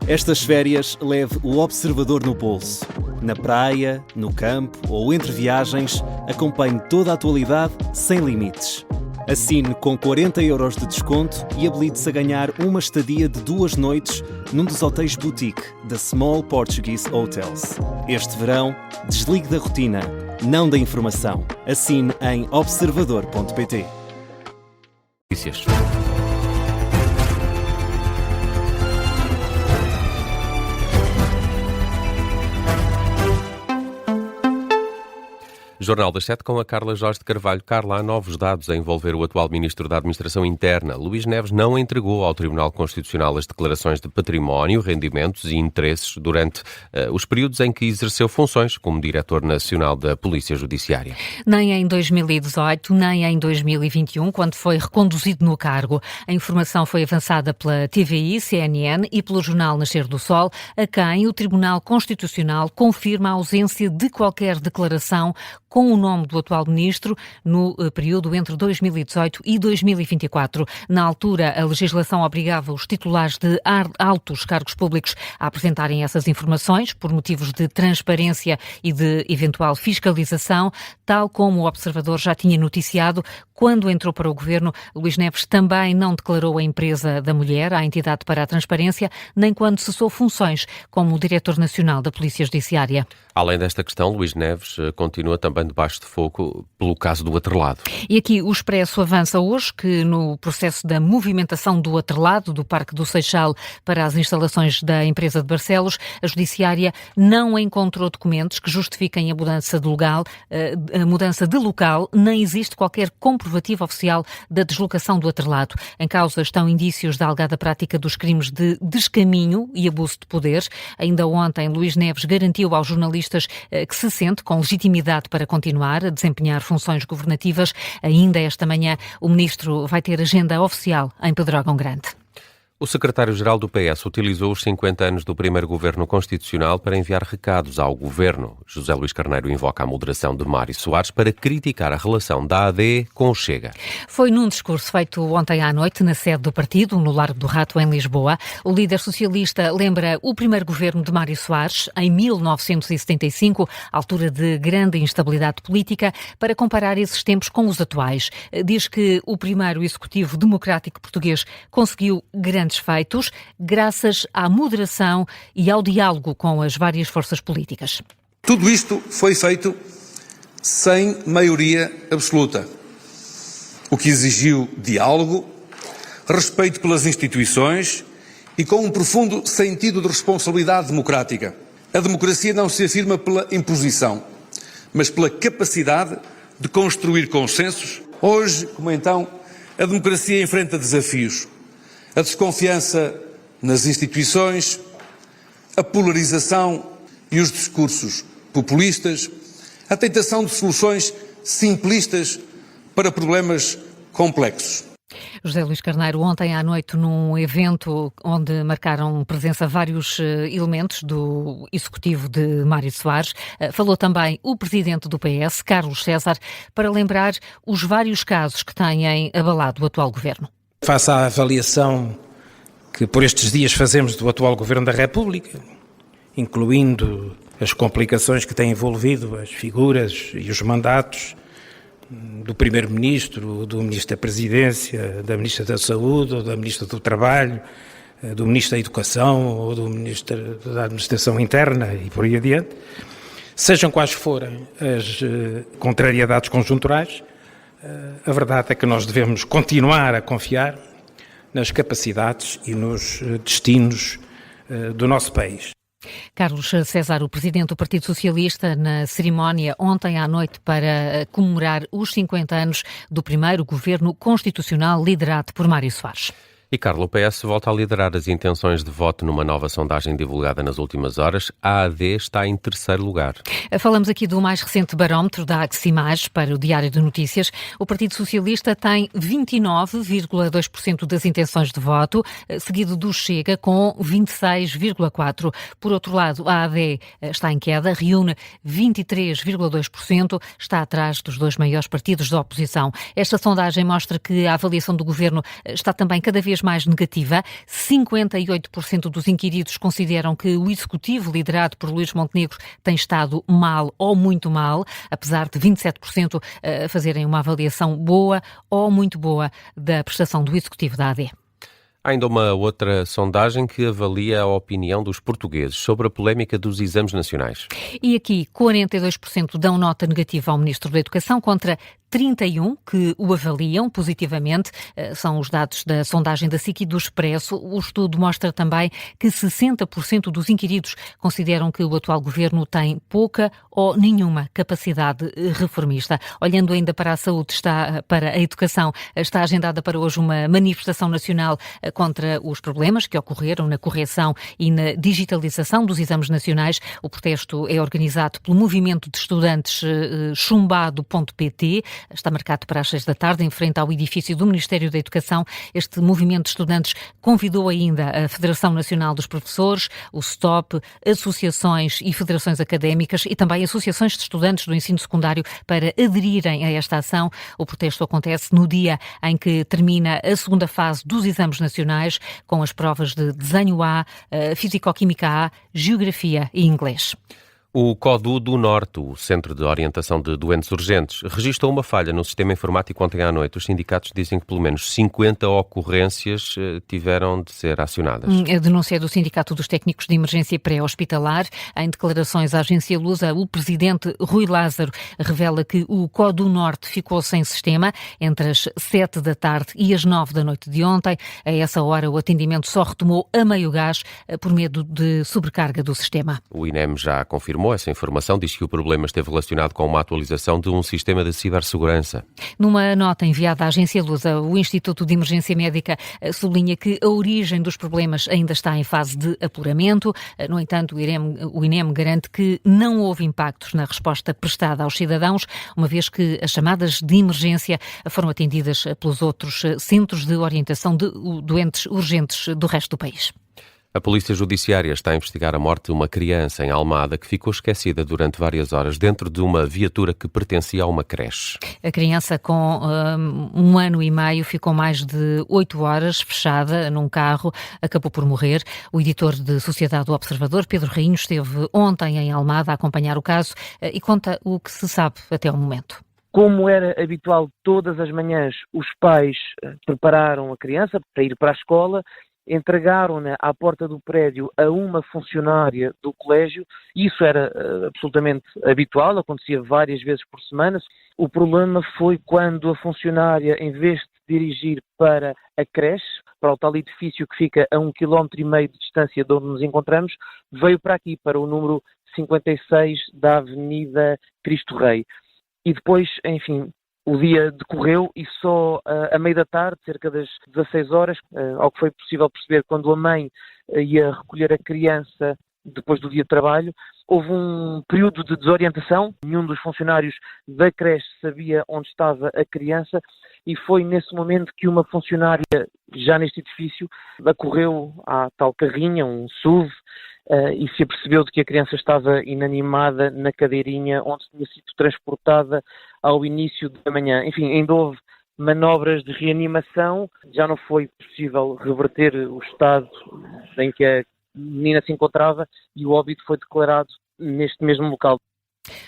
Estas férias leve o Observador no bolso. Na praia, no campo ou entre viagens, acompanhe toda a atualidade sem limites. Assine com 40€ de desconto e habilite-se a ganhar uma estadia de 2 noites num dos hotéis boutique da Small Portuguese Hotels. Este verão, desligue da rotina, não da informação. Assine em observador.pt. Jornal das 7 com a Carla Jorge de Carvalho. Carla, há novos dados a envolver o atual Ministro da Administração Interna. Luís Neves não entregou ao Tribunal Constitucional as declarações de património, rendimentos e interesses durante os períodos em que exerceu funções como Diretor Nacional da Polícia Judiciária. Nem em 2018, nem em 2021, quando foi reconduzido no cargo. A informação foi avançada pela TVI, CNN e pelo jornal Nascer do Sol, a quem o Tribunal Constitucional confirma a ausência de qualquer declaração com o nome do atual ministro no período entre 2018 e 2024. Na altura, a legislação obrigava os titulares de altos cargos públicos a apresentarem essas informações por motivos de transparência e de eventual fiscalização, tal como o Observador já tinha noticiado. Quando entrou para o governo, Luís Neves também não declarou a empresa da mulher à entidade para a transparência, nem quando cessou funções como Diretor Nacional da Polícia Judiciária. Além desta questão, Luís Neves continua também debaixo de fogo pelo caso do atrelado. E aqui o Expresso avança hoje que no processo da movimentação do atrelado do Parque do Seixal para as instalações da empresa de Barcelos, a Judiciária não encontrou documentos que justifiquem a mudança de local, nem existe qualquer comprovativo oficial da deslocação do atrelado. Em causa estão indícios da alegada prática dos crimes de descaminho e abuso de poder. Ainda ontem, Luís Neves garantiu aos jornalistas que se sente com legitimidade para continuar a desempenhar funções governativas. Ainda esta manhã, o ministro vai ter agenda oficial em Pedrógão Grande. O secretário-geral do PS utilizou os 50 anos do primeiro governo constitucional para enviar recados ao governo. José Luís Carneiro invoca a moderação de Mário Soares para criticar a relação da AD com o Chega. Foi num discurso feito ontem à noite na sede do partido, no Largo do Rato, em Lisboa. O líder socialista lembra o primeiro governo de Mário Soares, em 1975, altura de grande instabilidade política, para comparar esses tempos com os atuais. Diz que o primeiro executivo democrático português conseguiu grandes feitos, graças à moderação e ao diálogo com as várias forças políticas. Tudo isto foi feito sem maioria absoluta, o que exigiu diálogo, respeito pelas instituições e com um profundo sentido de responsabilidade democrática. A democracia não se afirma pela imposição, mas pela capacidade de construir consensos. Hoje, como então, a democracia enfrenta desafios. A desconfiança nas instituições, a polarização e os discursos populistas, a tentação de soluções simplistas para problemas complexos. José Luís Carneiro, ontem à noite, num evento onde marcaram presença vários elementos do executivo de Mário Soares, falou também o presidente do PS, Carlos César, para lembrar os vários casos que têm abalado o atual governo. Face à avaliação que por estes dias fazemos do atual Governo da República, incluindo as complicações que têm envolvido as figuras e os mandatos do Primeiro-Ministro, do Ministro da Presidência, da Ministra da Saúde, ou da Ministra do Trabalho, do Ministro da Educação, ou do Ministro da Administração Interna e por aí adiante, sejam quais forem as contrariedades conjunturais, a verdade é que nós devemos continuar a confiar nas capacidades e nos destinos do nosso país. Carlos César, o presidente do Partido Socialista, na cerimónia ontem à noite para comemorar os 50 anos do primeiro governo constitucional liderado por Mário Soares. E Carlos, o PS volta a liderar as intenções de voto numa nova sondagem divulgada nas últimas horas. A AD está em terceiro lugar. Falamos aqui do mais recente barómetro da Aximage para o Diário de Notícias. O Partido Socialista tem 29,2% das intenções de voto, seguido do Chega com 26,4%. Por outro lado, a AD está em queda, reúne 23,2%, está atrás dos dois maiores partidos da oposição. Esta sondagem mostra que a avaliação do governo está também cada vez vez mais negativa. 58% dos inquiridos consideram que o Executivo, liderado por Luís Montenegro, tem estado mal ou muito mal, apesar de 27% fazerem uma avaliação boa ou muito boa da prestação do Executivo da AD. Há ainda uma outra sondagem que avalia a opinião dos portugueses sobre a polémica dos exames nacionais. E aqui 42% dão nota negativa ao Ministro da Educação contra 31 que o avaliam positivamente. São os dados da sondagem da SIC e do Expresso. O estudo mostra também que 60% dos inquiridos consideram que o atual governo tem pouca ou nenhuma capacidade reformista. Olhando ainda para a saúde, para a educação, está agendada para hoje uma manifestação nacional contra os problemas que ocorreram na correção e na digitalização dos exames nacionais. O protesto é organizado pelo Movimento de Estudantes chumbado.pt. Está marcado para as 6 da tarde, em frente ao edifício do Ministério da Educação. Este movimento de estudantes convidou ainda a Federação Nacional dos Professores, o STOP, associações e federações académicas e também associações de estudantes do ensino secundário para aderirem a esta ação. O protesto acontece no dia em que termina a segunda fase dos exames nacionais, com as provas de desenho A, Físico-Química A, Geografia e Inglês. O CODU do Norte, o Centro de Orientação de Doentes Urgentes, registrou uma falha no sistema informático ontem à noite. Os sindicatos dizem que pelo menos 50 ocorrências tiveram de ser acionadas. A denúncia é do Sindicato dos Técnicos de Emergência Pré-Hospitalar. Em declarações à agência Lusa, o presidente Rui Lázaro revela que o CODU Norte ficou sem sistema entre as 7 da tarde e as 9 da noite de ontem. A essa hora, o atendimento só retomou a meio gás por medo de sobrecarga do sistema. O INEM já confirmou essa informação, diz que o problema esteve relacionado com uma atualização de um sistema de cibersegurança. Numa nota enviada à agência Lusa, o Instituto de Emergência Médica sublinha que a origem dos problemas ainda está em fase de apuramento. No entanto, o INEM garante que não houve impactos na resposta prestada aos cidadãos, uma vez que as chamadas de emergência foram atendidas pelos outros centros de orientação de doentes urgentes do resto do país. A Polícia Judiciária está a investigar a morte de uma criança em Almada que ficou esquecida durante várias horas dentro de uma viatura que pertencia a uma creche. A criança com 1 ano e meio ficou mais de 8 horas fechada num carro, acabou por morrer. O editor de Sociedade do Observador, Pedro Rainho, esteve ontem em Almada a acompanhar o caso e conta o que se sabe até ao momento. Como era habitual, todas as manhãs os pais prepararam a criança para ir para a escola, entregaram-na à porta do prédio a uma funcionária do colégio. Isso era absolutamente habitual, acontecia várias vezes por semana. O problema foi quando a funcionária, em vez de dirigir para a creche, para o tal edifício que fica a 1,5 km de distância de onde nos encontramos, veio para aqui, para o número 56 da Avenida Cristo Rei. E depois, enfim, o dia decorreu e só à meia da tarde, cerca das 16 horas, ao que foi possível perceber, quando a mãe ia recolher a criança depois do dia de trabalho, houve um período de desorientação. Nenhum dos funcionários da creche sabia onde estava a criança e foi nesse momento que uma funcionária, já neste edifício, acorreu à tal carrinha, um SUV, e se apercebeu de que a criança estava inanimada na cadeirinha onde tinha sido transportada ao início da manhã. Enfim, ainda houve manobras de reanimação, já não foi possível reverter o estado em que a menina se encontrava e o óbito foi declarado neste mesmo local.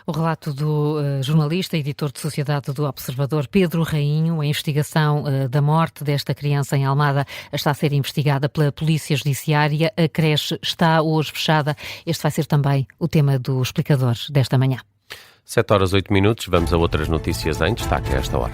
O relato do jornalista, editor de Sociedade do Observador, Pedro Rainho. A investigação da morte desta criança em Almada está a ser investigada pela Polícia Judiciária. A creche está hoje fechada. Este vai ser também o tema do explicador desta manhã. 7h08, vamos a outras notícias em destaque a esta hora.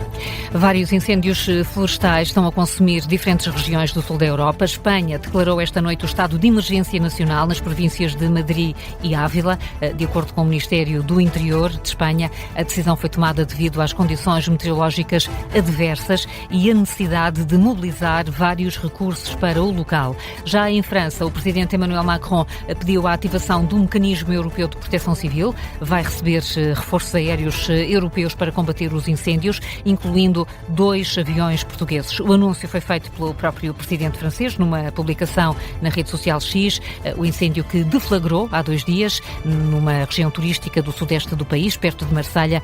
Vários incêndios florestais estão a consumir diferentes regiões do sul da Europa. Espanha declarou esta noite o estado de emergência nacional nas províncias de Madrid e Ávila. De acordo com o Ministério do Interior de Espanha, a decisão foi tomada devido às condições meteorológicas adversas e a necessidade de mobilizar vários recursos para o local. Já em França, o presidente Emmanuel Macron pediu a ativação do mecanismo europeu de proteção civil. Vai receber reforços aéreos europeus para combater os incêndios, incluindo 2 aviões portugueses. O anúncio foi feito pelo próprio presidente francês numa publicação na rede social X. O incêndio que deflagrou há 2 dias numa região turística do sudeste do país, perto de Marselha,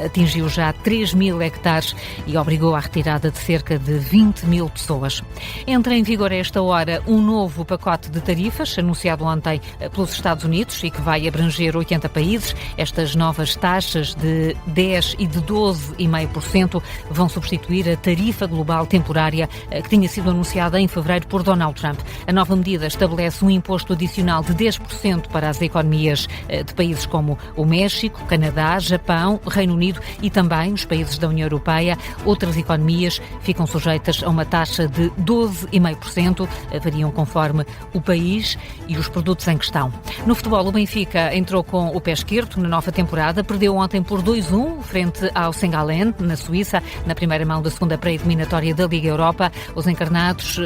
atingiu já 3.000 hectares e obrigou à retirada de cerca de 20.000 pessoas. Entra em vigor a esta hora um novo pacote de tarifas, anunciado ontem pelos Estados Unidos e que vai abranger 80 países. Estas novas taxas de 10% e de 12,5% vão substituir a tarifa global temporária que tinha sido anunciada em fevereiro por Donald Trump. A nova medida estabelece um imposto adicional de 10% para as economias de países como o México, Canadá, Japão, Reino Unido e também os países da União Europeia. Outras economias ficam sujeitas a uma taxa de 12,5%, variam conforme o país e os produtos em questão. No futebol, o Benfica entrou com o pé esquerdo na nova temporada, perdeu ontem por 2-1 frente ao Sengalen, na Suíça, na primeira mão da segunda pré-eliminatória da Liga Europa. Os encarnados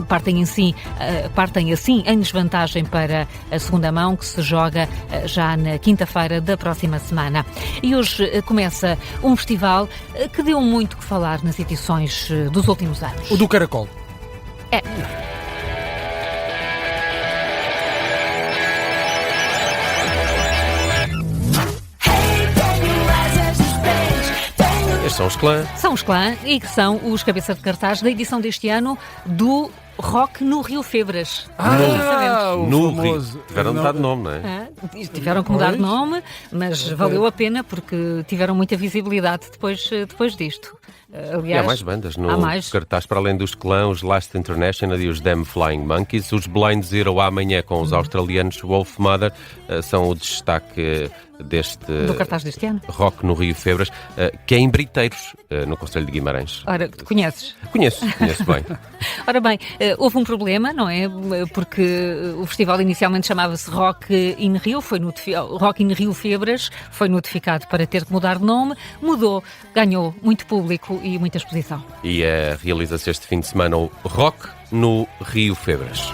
partem assim em desvantagem para a segunda mão, que se joga já na quinta-feira da próxima semana. E hoje começa um festival que deu muito que falar nas edições dos últimos anos. O do Caracol. É. Estes são os Clã. São os Clã e que são os cabeças de cartaz da edição deste ano do Rock no Rio Febras. O No famoso. Rio. Tiveram de mudar de nome, não é? Tiveram que mudar de nome, mas valeu a pena porque tiveram muita visibilidade depois disto. Aliás, E há mais bandas no há mais. cartaz, para além dos Clã, os Last International e os Damn Flying Monkeys. Os Blind Zero amanhã com os australianos Wolf Mother são o destaque deste Do cartaz deste ano. Rock no Rio Febras, que é em Briteiros, no Concelho de Guimarães. Ora, tu conheces? Conheço bem. Ora bem, houve um problema, não é? Porque o festival inicialmente chamava-se Rock in Rio, Rock in Rio Febras, foi notificado para ter que mudar de nome, mudou, ganhou muito público e muita exposição. E realiza-se este fim de semana o Rock no Rio Febras.